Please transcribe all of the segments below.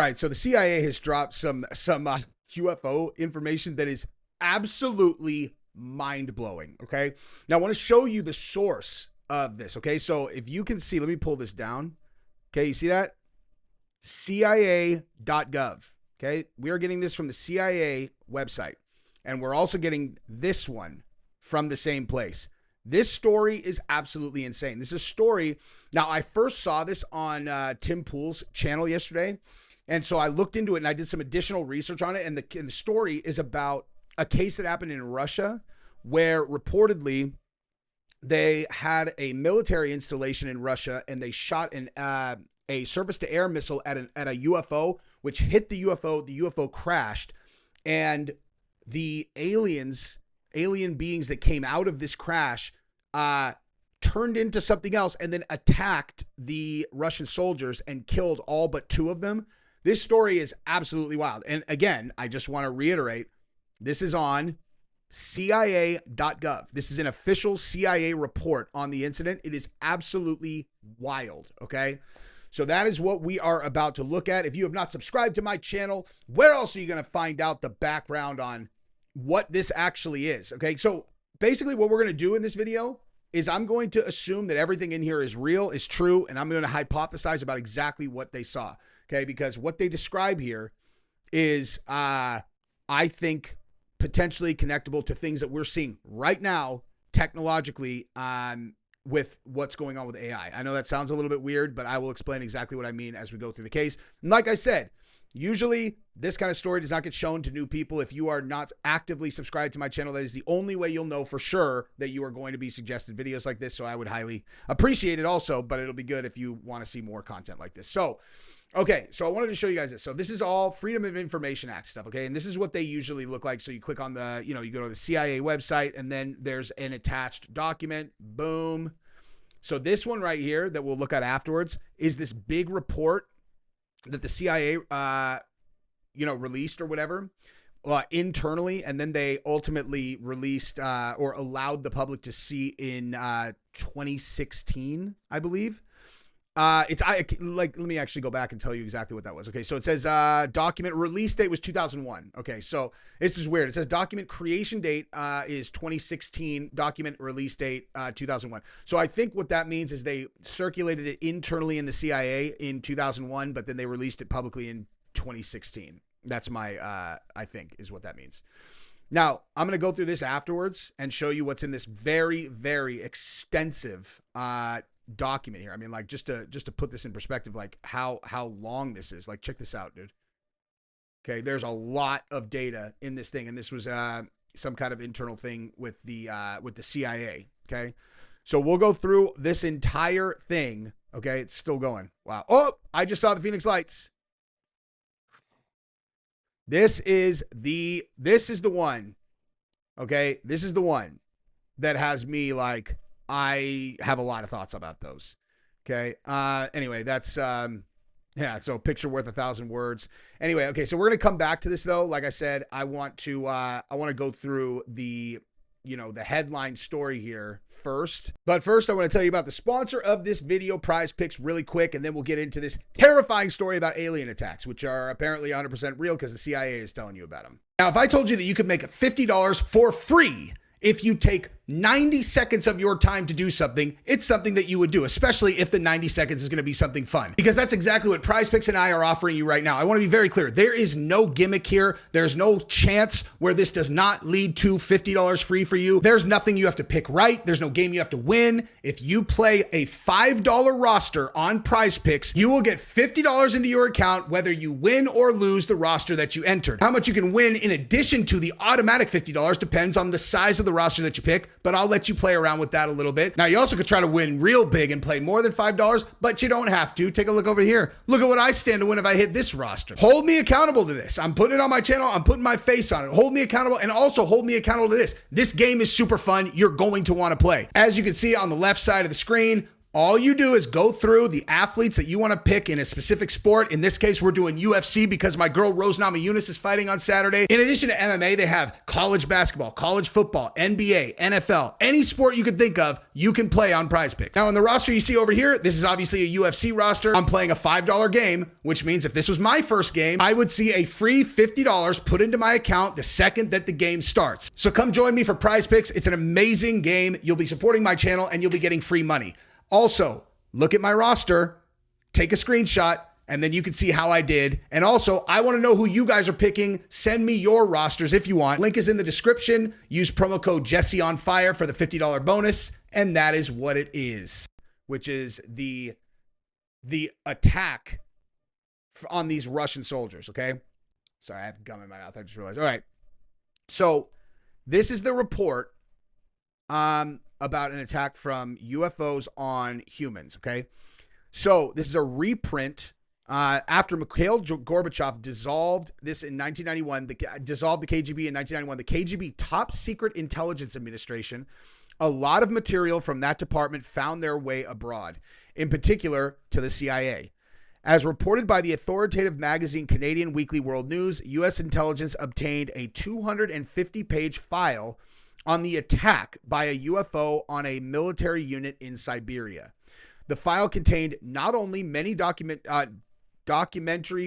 right, so the CIA has dropped some UFO information that is absolutely mind-blowing, okay? Now, I want to show you the source of this, okay? So if you can see, let me pull this down. Okay, you see that? CIA.gov, okay? We are getting this from the CIA website, and we're also getting this one from the same place. This story is absolutely insane. This is a story. Now, I first saw this on Tim Pool's channel yesterday, and so I looked into it, and I did some additional research on it, and the story is about a case that happened in Russia where reportedly they had a military installation in Russia, and they shot a surface-to-air missile at a UFO, which hit the UFO. The UFO crashed, and the alien beings that came out of this crash turned into something else and then attacked the Russian soldiers and killed all but 2 of them. This story is absolutely wild. And again, I just want to reiterate, this is on CIA.gov. This is an official CIA report on the incident. It is absolutely wild, okay? So that is what we are about to look at. If you have not subscribed to my channel, where else are you going to find out the background on what this actually is? Okay, so basically what we're going to do in this video is I'm going to assume that everything in here is real, is true, and I'm going to hypothesize about exactly what they saw, okay? Because what they describe here is, I think, potentially connectable to things that we're seeing right now technologically with what's going on with AI. I know that sounds a little bit weird, but I will explain exactly what I mean as we go through the case. And like I said, usually this kind of story does not get shown to new people. If you are not actively subscribed to my channel, that is the only way you'll know for sure that you are going to be suggested videos like this. So I would highly appreciate it also, but it'll be good if you want to see more content like this. So, okay, so I wanted to show you guys this. So this is all Freedom of Information Act stuff, okay? And this is what they usually look like. So you click on the, you go to the CIA website, and then there's an attached document. Boom. So this one right here that we'll look at afterwards is this big report that the CIA, released or whatever, internally, and then they ultimately released or allowed the public to see in 2016, I believe. Let me actually go back and tell you exactly what that was. Okay, so it says document release date was 2001. Okay, so this is weird. It says document creation date is 2016, document release date 2001. So I think what that means is they circulated it internally in the CIA in 2001, but then they released it publicly in 2016. That's my, I think is what that means. Now, I'm going to go through this afterwards and show you what's in this very, very extensive document here. I mean, like, just to put this in perspective, like how long this is. Like, check this out, dude. Okay, there's a lot of data in this thing, and this was some kind of internal thing with the CIA. Okay, so we'll go through this entire thing. Okay, it's still going. Wow. Oh, I just saw the Phoenix Lights. This is the one. Okay, this is the one that has me like, I have a lot of thoughts about those. Okay. Anyway, that's, yeah. So picture worth 1,000 words. Anyway. Okay. So we're going to come back to this though. Like I said, I want to go through the headline story here first. But first, I want to tell you about the sponsor of this video, Prize Picks, really quick, and then we'll get into this terrifying story about alien attacks, which are apparently 100% real because the CIA is telling you about them. Now, if I told you that you could make $50 for free if you take 90 seconds of your time to do something, it's something that you would do, especially if the 90 seconds is going to be something fun. Because that's exactly what Prize Picks and I are offering you right now. I want to be very clear. There is no gimmick here. There's no chance where this does not lead to $50 free for you. There's nothing you have to pick right. There's no game you have to win. If you play a $5 roster on Prize Picks, you will get $50 into your account, whether you win or lose the roster that you entered. How much you can win in addition to the automatic $50 depends on the size of the roster that you pick, but I'll let you play around with that a little bit. Now, you also could try to win real big and play more than $5, but you don't have to. Take a look over here. Look at what I stand to win if I hit this roster. Hold me accountable to this. I'm putting it on my channel. I'm putting my face on it. Hold me accountable, and also hold me accountable to this. This game is super fun. You're going to want to play. As you can see on the left side of the screen, All you do is go through the athletes that you want to pick in a specific sport. In this case, we're doing UFC because my girl Rose Namajunas is fighting on Saturday. In addition to MMA, they have college basketball, college football, NBA, NFL, any sport you could think of, you can play on PrizePicks. Now, in the roster you see over here, this is obviously a UFC roster. I'm playing a $5 game, which means if this was my first game, I would see a free $50 put into my account the second that the game starts. So come join me for PrizePicks. It's an amazing game. You'll be supporting my channel and you'll be getting free money. Also, look at my roster, take a screenshot, and then you can see how I did. And also, I want to know who you guys are picking. Send me your rosters if you want. Link is in the description. Use promo code JesseOnFire for the $50 bonus. And that is what it is, which is the attack on these Russian soldiers, okay? Sorry, I have gum in my mouth. I just realized. All right. So this is the report about an attack from UFOs on humans, okay? So this is a reprint after Mikhail Gorbachev dissolved this in 1991, dissolved the KGB in 1991, the KGB top secret intelligence administration. A lot of material from that department found their way abroad, in particular to the CIA. As reported by the authoritative magazine Canadian Weekly World News, U.S. intelligence obtained a 250-page file on the attack by a UFO on a military unit in Siberia. The file contained not only many documentary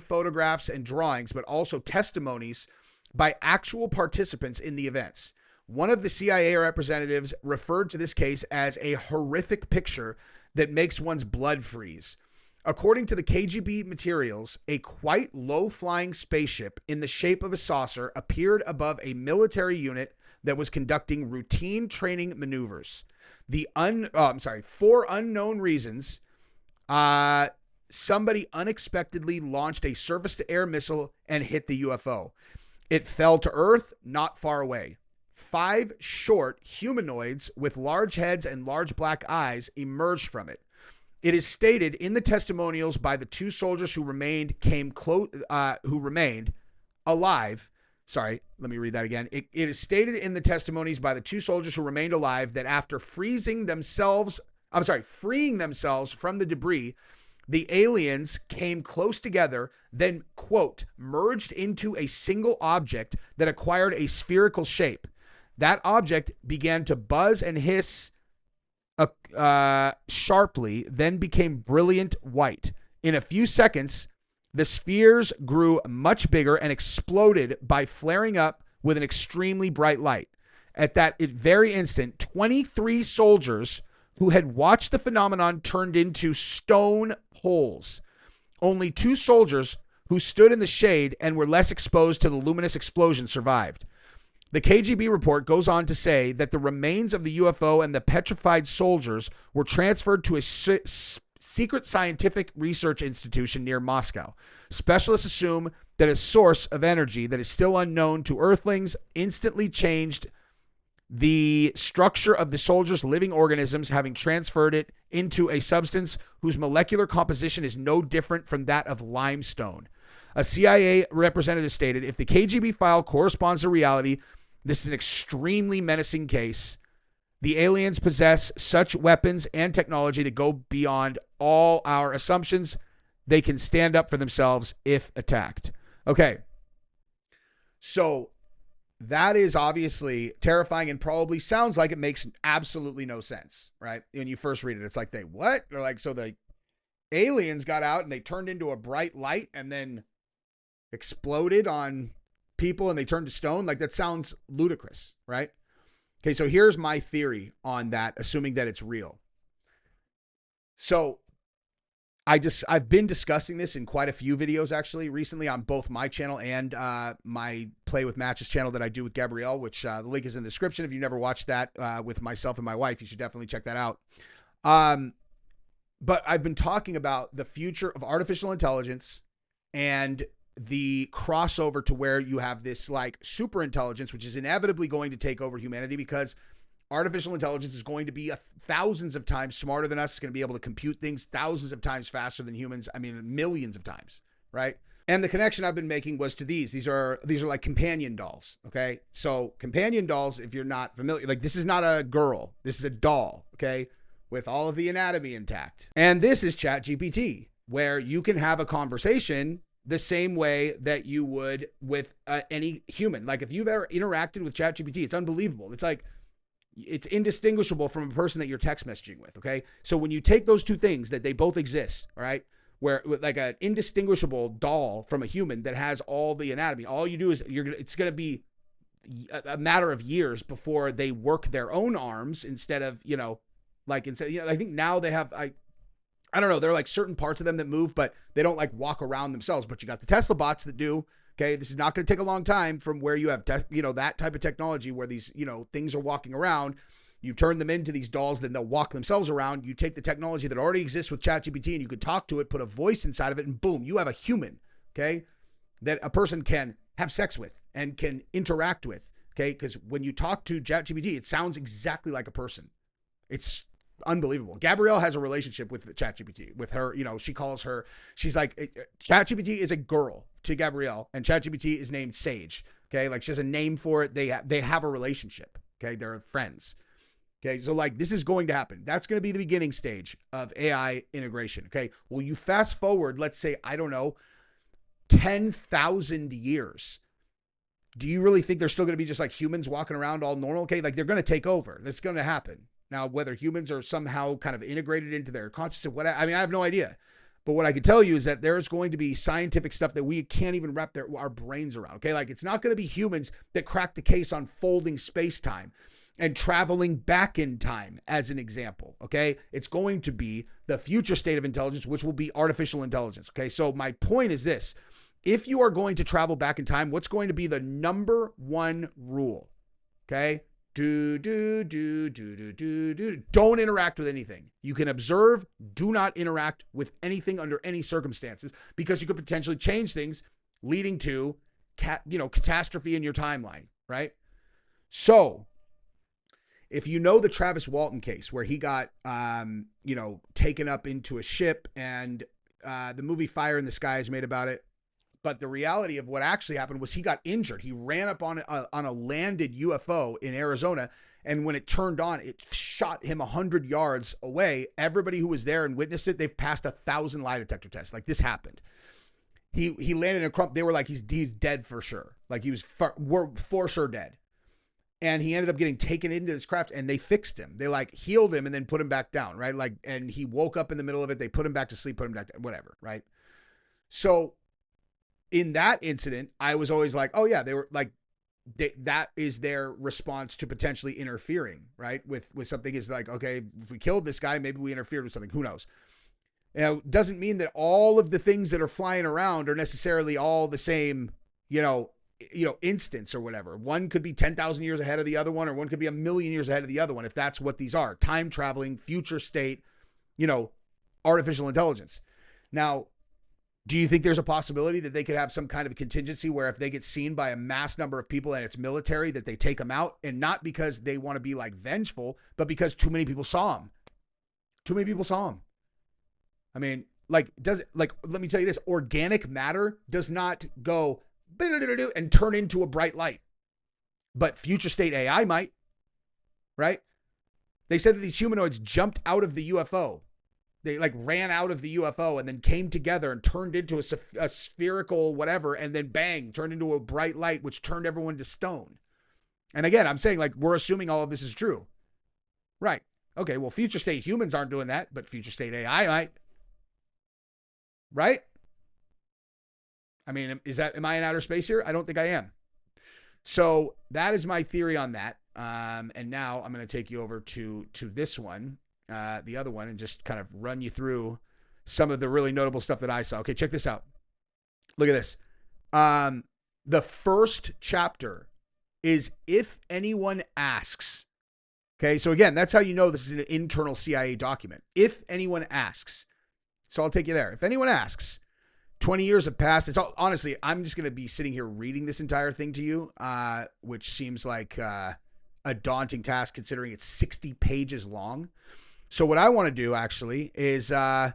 photographs and drawings, but also testimonies by actual participants in the events. One of the CIA representatives referred to this case as a horrific picture that makes one's blood freeze. According to the KGB materials, a quite low-flying spaceship in the shape of a saucer appeared above a military unit that was conducting routine training maneuvers. For unknown reasons, somebody unexpectedly launched a surface-to-air missile and hit the UFO. It fell to Earth not far away. 5 short humanoids with large heads and large black eyes emerged from it. It is stated in the testimonials by the 2 soldiers who remained alive. Sorry, let me read that again. It is stated in the testimonies by the 2 soldiers who remained alive that after freeing themselves from the debris, the aliens came close together, then, quote, merged into a single object that acquired a spherical shape. That object began to buzz and hiss sharply, then became brilliant white. In a few seconds, the spheres grew much bigger and exploded by flaring up with an extremely bright light. At that very instant, 23 soldiers who had watched the phenomenon turned into stone poles. Only 2 soldiers who stood in the shade and were less exposed to the luminous explosion survived. The KGB report goes on to say that the remains of the UFO and the petrified soldiers were transferred to a secret scientific research institution near Moscow. Specialists assume that a source of energy that is still unknown to Earthlings instantly changed the structure of the soldiers' living organisms, having transferred it into a substance whose molecular composition is no different from that of limestone. A CIA representative stated, if the KGB file corresponds to reality, this is an extremely menacing case. The aliens possess such weapons and technology that go beyond all our assumptions. They can stand up for themselves if attacked. Okay. So that is obviously terrifying and probably sounds like it makes absolutely no sense, right? When you first read it, it's like, they what? They're like, so the aliens got out and they turned into a bright light and then exploded on people and they turned to stone. Like, that sounds ludicrous, right? Okay, so here's my theory on that, assuming that it's real. So I've been discussing this in quite a few videos actually recently on both my channel and my Play with Matches channel that I do with Gabrielle, which the link is in the description. If you never watched that with myself and my wife, you should definitely check that out. But I've been talking about the future of artificial intelligence and the crossover to where you have this like super intelligence, which is inevitably going to take over humanity because artificial intelligence is going to be thousands of times smarter than us. It's going to be able to compute things thousands of times faster than humans. I mean, millions of times, right? And the connection I've been making was to these. These are like companion dolls, okay? So companion dolls, if you're not familiar, like this is not a girl. This is a doll, okay? with all of the anatomy intact. And this is ChatGPT, where you can have a conversation the same way that you would with any human. Like if you've ever interacted with ChatGPT, it's unbelievable. It's like, it's indistinguishable from a person that you're text messaging with, okay? So when you take those two things, that they both exist, all right? Where like an indistinguishable doll from a human that has all the anatomy, all you do is it's going to be a matter of years before they work their own arms instead of, I think now they have, I don't know, there are like certain parts of them that move, but they don't like walk around themselves. But you got the Tesla bots that do. Okay, this is not going to take a long time from where you have, that type of technology where these, things are walking around. You turn them into these dolls, then they'll walk themselves around. You take the technology that already exists with ChatGPT and you could talk to it, put a voice inside of it, and boom, you have a human, okay, that a person can have sex with and can interact with, okay? Because when you talk to ChatGPT, it sounds exactly like a person. It's unbelievable. Gabrielle has a relationship with ChatGPT, with her, she's like, ChatGPT is a girl to Gabrielle, and ChatGPT is named Sage. Okay. Like she has a name for it. They have a relationship. Okay. They're friends. Okay. So like this is going to happen. That's going to be the beginning stage of AI integration. Okay. Well, you fast forward, let's say, I don't know, 10,000 years. Do you really think they're still going to be just like humans walking around all normal? Okay. Like they're going to take over. That's going to happen. Now, whether humans are somehow kind of integrated into their consciousness, I have no idea. But what I can tell you is that there's going to be scientific stuff that we can't even wrap our brains around. Okay. Like it's not going to be humans that crack the case on folding space-time and traveling back in time as an example. Okay. It's going to be the future state of intelligence, which will be artificial intelligence. Okay. So my point is this: if you are going to travel back in time, what's going to be the number one rule? Okay. Don't interact with anything. You can observe, do not interact with anything under any circumstances, because you could potentially change things, leading to catastrophe in your timeline, right? So if you know the Travis Walton case where he got taken up into a ship, and the movie Fire in the Sky is made about it. But the reality of what actually happened was he got injured. He ran up on a landed UFO in Arizona, and when it turned on, it shot him 100 yards away. Everybody who was there and witnessed it, they've passed 1,000 lie detector tests. Like this happened. He landed in a crump. They were like, he's dead for sure. Like he was for sure dead. And he ended up getting taken into this craft, and they fixed him. They like healed him and then put him back down, right? Like, and he woke up in the middle of it. They put him back to sleep, put him back down, whatever, right? So in that incident, I was always like, oh yeah, they were like, that is their response to potentially interfering, right? With something. Is like, okay, if we killed this guy, maybe we interfered with something. Who knows? Doesn't mean that all of the things that are flying around are necessarily all the same, instance or whatever. One could be 10,000 years ahead of the other one, or one could be 1,000,000 years ahead of the other one, if that's what these are. Time traveling, future state, artificial intelligence. Now, do you think there's a possibility that they could have some kind of contingency where if they get seen by a mass number of people and it's military, that they take them out? And not because they want to be like vengeful, but because too many people saw them. Too many people saw them. I mean, let me tell you this: organic matter does not go and turn into a bright light, but future state AI might, right? They said that these humanoids jumped out of the UFO. They like ran out of the UFO and then came together and turned into a spherical whatever, and then bang, turned into a bright light, which turned everyone to stone. And again, I'm saying, like, we're assuming all of this is true. Right. Okay, well, future state humans aren't doing that, but future state AI might. Right? I mean, am I in outer space here? I don't think I am. So that is my theory on that. And now I'm going to take you over to this one. The other one, and just kind of run you through some of the really notable stuff that I saw. Okay, check this out. Look at this. The first chapter is If Anyone Asks. Okay, so again, that's how you know this is an internal CIA document. If anyone asks. So I'll take you there. If anyone asks, 20 years have passed. Honestly, I'm just going to be sitting here reading this entire thing to you, which seems like a daunting task considering it's 60 pages long. So what I want to do actually is go.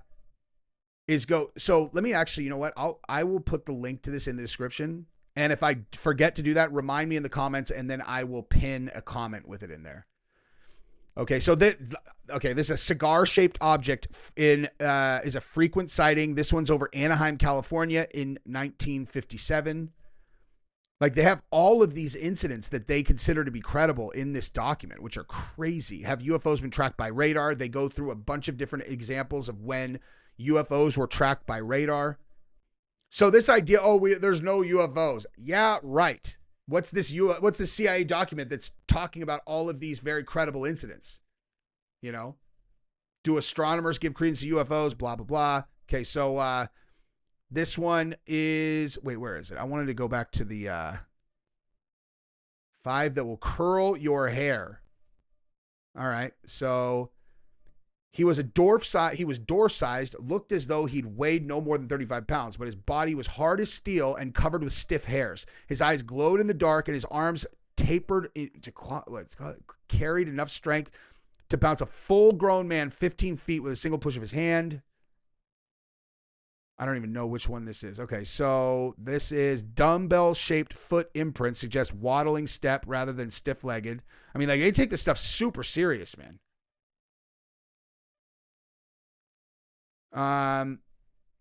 So let me actually, you know what? I will put the link to this in the description. And if I forget to do that, remind me in the comments, and then I will pin a comment with it in there. Okay, so this is a cigar-shaped object is a frequent sighting. This one's over Anaheim, California in 1957. Like, they have all of these incidents that they consider to be credible in this document, which are crazy. Have UFOs been tracked by radar? They go through a bunch of different examples of when UFOs were tracked by radar. So this idea, there's no UFOs. Yeah, right. What's this CIA document that's talking about all of these very credible incidents? You know, do astronomers give credence to UFOs? Blah, blah, blah. Okay, so this one is, wait, where is it? I wanted to go back to the 5 that will curl your hair. All right, so he was door-sized, looked as though he'd weighed no more than 35 pounds, but his body was hard as steel and covered with stiff hairs. His eyes glowed in the dark, and his arms tapered carried enough strength to bounce a full-grown man 15 feet with a single push of his hand. I don't even know which one this is. Okay, so this is dumbbell-shaped foot imprint, suggests waddling step rather than stiff-legged. I mean, like, they take this stuff super serious, man.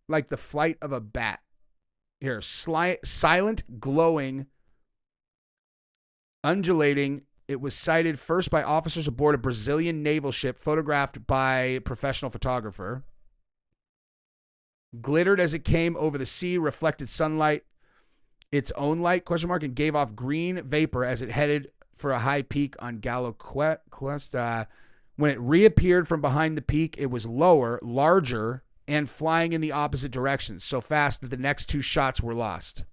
Like the flight of a bat. Here, silent, glowing, undulating. It was sighted first by officers aboard a Brazilian naval ship, photographed by a professional photographer. Glittered as it came over the sea, reflected sunlight, its own light, and gave off green vapor as it headed for a high peak on Gallo Quest. When it reappeared from behind the peak, it was lower, larger, and flying in the opposite direction, so fast that the next 2 shots were lost.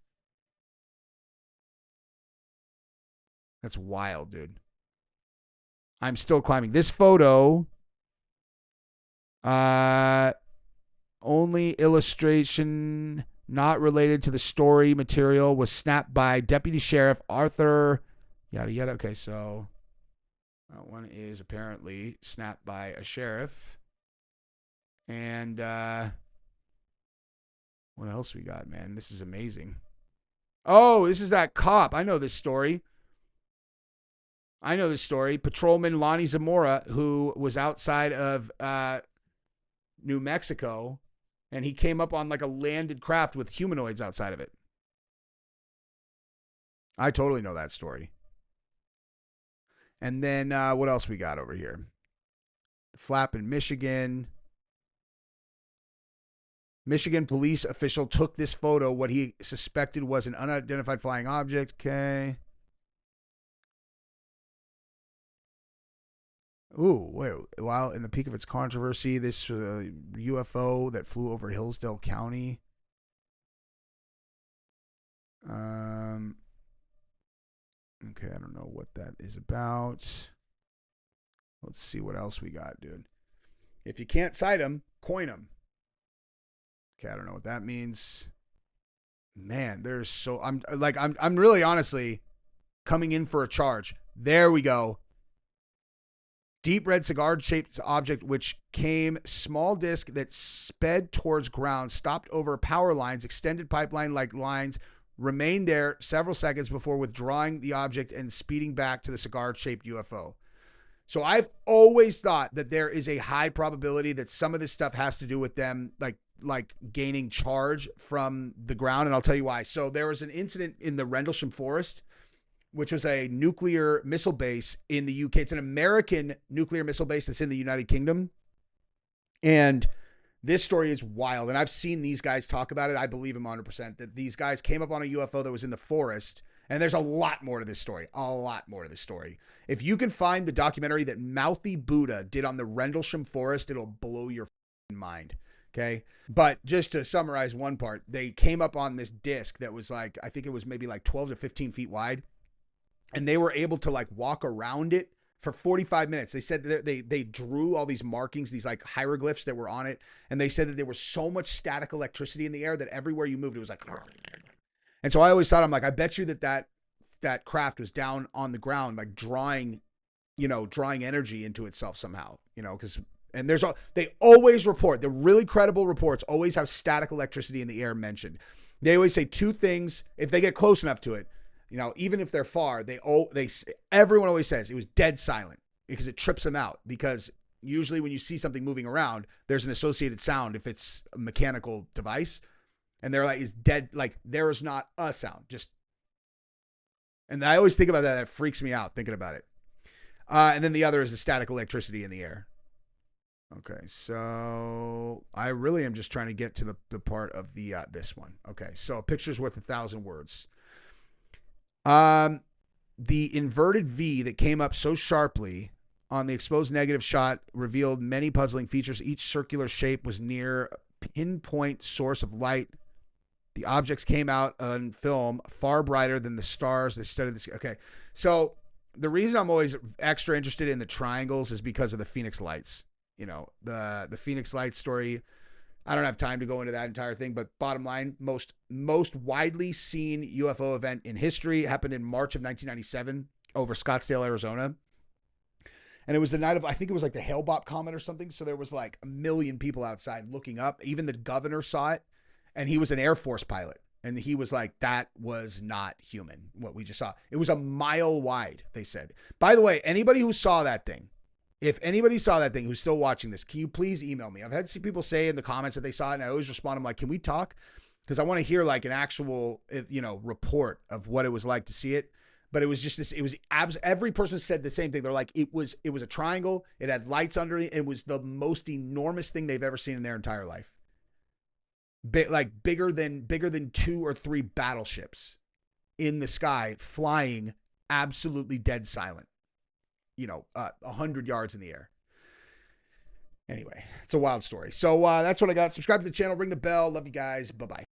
That's wild, dude. I'm still climbing. This photo, only illustration not related to the story material, was snapped by Deputy Sheriff Arthur, yada, yada. Okay, so that one is apparently snapped by a sheriff. And what else we got, man? This is amazing. Oh, this is that cop. I know this story. Patrolman Lonnie Zamora, who was outside of New Mexico, and he came up on like a landed craft with humanoids outside of it. I totally know that story. And then what else we got over here? Flap in Michigan. Michigan police official took this photo, what he suspected was an unidentified flying object. Okay. Ooh, wait. While in the peak of its controversy, this UFO that flew over Hillsdale County. Okay, I don't know what that is about. Let's see what else we got, dude. If you can't cite them, coin them. Okay, I don't know what that means. Man, there's so I'm really honestly coming in for a charge. There we go. Deep red cigar-shaped object which came small disc that sped towards ground, stopped over power lines, extended pipeline-like lines, remained there several seconds before withdrawing the object and speeding back to the cigar-shaped UFO. So I've always thought that there is a high probability that some of this stuff has to do with them like gaining charge from the ground, and I'll tell you why. So there was an incident in the Rendlesham Forest, which was a nuclear missile base in the UK. It's an American nuclear missile base that's in the United Kingdom. And this story is wild. And I've seen these guys talk about it. I believe him 100% that these guys came up on a UFO that was in the forest. And there's a lot more to this story. A lot more to this story. If you can find the documentary that Mouthy Buddha did on the Rendlesham Forest, it'll blow your mind. Okay. But just to summarize one part, they came up on this disc that was like, I think it was maybe like 12 to 15 feet wide. And they were able to like walk around it for 45 minutes. They said that they drew all these markings, these like hieroglyphs that were on it. And they said that there was so much static electricity in the air that everywhere you moved, it was like, and so I always thought, I'm like, I bet you that craft was down on the ground, like drawing energy into itself somehow, because, and they always report, the really credible reports always have static electricity in the air mentioned. They always say 2 things if they get close enough to it. Even if they're far, everyone always says it was dead silent. because it trips them out. Because usually when you see something moving around, there's an associated sound if it's a mechanical device. And they're like, it's dead. Like, there is not a sound. Just, and I always think about that. It freaks me out thinking about it. And then the other is the static electricity in the air. Okay, so I really am just trying to get to the part of the this one. Okay, so a picture's worth 1,000 words. The inverted V that came up so sharply on the exposed negative shot revealed many puzzling features. Each circular shape was near a pinpoint source of light. The objects came out on film far brighter than the stars that studied this. Okay, so the reason I'm always extra interested in the triangles is because of the Phoenix Lights. You know, the Phoenix Lights story. I don't have time to go into that entire thing, but bottom line, most widely seen UFO event in history happened in March of 1997 over Scottsdale, Arizona. And it was the night of, I think it was like the Hale-Bopp comet or something. So there was like 1 million people outside looking up. Even the governor saw it, and he was an Air Force pilot. And he was like, that was not human, what we just saw. It was a mile wide, they said. By the way, anybody who saw that thing, if anybody saw that thing who's still watching this, can you please email me? I've had some people say in the comments that they saw it, and I always respond, I'm like, can we talk? Because I want to hear like an actual, report of what it was like to see it. But it was just this, every person said the same thing. They're like, it was a triangle. It had lights under it. It was the most enormous thing they've ever seen in their entire life. Bigger than 2 or 3 battleships in the sky, flying absolutely dead silent. 100 yards in the air. Anyway, it's a wild story. So that's what I got. Subscribe to the channel, ring the bell. Love you guys. Bye-bye.